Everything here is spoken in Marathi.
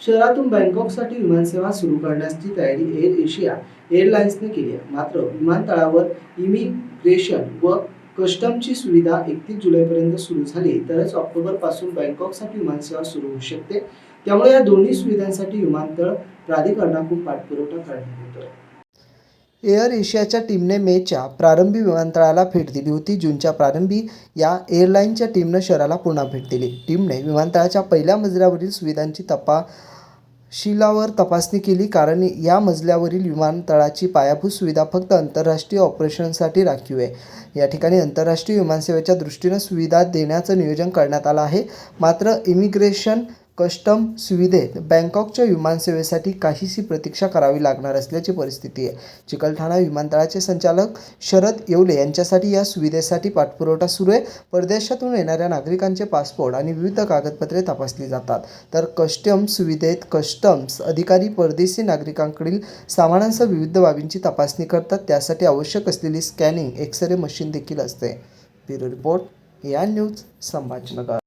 शहरातून बँकॉकसाठी विमानसेवा सुरू करण्याची तयारी एअर एशिया एअरलाइन्सने केली आहे. मात्र विमानतळावर इमिग्रेशन व कस्टमची सुविधा 31 जुलैपर्यंत सुरू झाली तरच ऑक्टोबरपासून बँकॉकसाठी विमानसेवा सुरू होऊ शकते. त्यामुळे या दोन्ही सुविधांसाठी विमानतळ प्राधिकरणाकडून पाठपुरावा करण्यात येतोय. एअर एशियाच्या टीमने मेच्या प्रारंभी विमानतळाला भेट दिली होती. जूनच्या प्रारंभी या एअरलाइनच्या टीमनं शहराला पुन्हा भेट दिली. टीमने विमानतळाच्या पहिल्या मजल्यावरील सुविधांची तपशीलवार तपासणी केली, कारण या मजल्यावरील विमानतळाची पायाभूत सुविधा फक्त आंतरराष्ट्रीय ऑपरेशनसाठी राखीव आहे. या ठिकाणी आंतरराष्ट्रीय विमानसेवेच्या दृष्टीनं सुविधा देण्याचं नियोजन करण्यात आलं आहे. मात्र इमिग्रेशन कस्टम सुविधेत बँकॉकच्या विमानसेवेसाठी काहीशी प्रतीक्षा करावी लागणार असल्याची परिस्थिती आहे. चिकलठाणा विमानतळाचे संचालक शरद येवले यांच्यासाठी या सुविधेसाठी पाठपुरावा सुरू आहे. परदेशातून येणाऱ्या नागरिकांचे पासपोर्ट आणि विविध कागदपत्रे तपासली जातात, तर कस्टम सुविधेत कस्टम्स अधिकारी परदेशी नागरिकांकडील सामानांसह विविध बाबींची तपासणी करतात. त्यासाठी आवश्यक असलेली स्कॅनिंग एक्स-रे मशीन देखील असते. Bureau report, AN news, Sambhajinagar.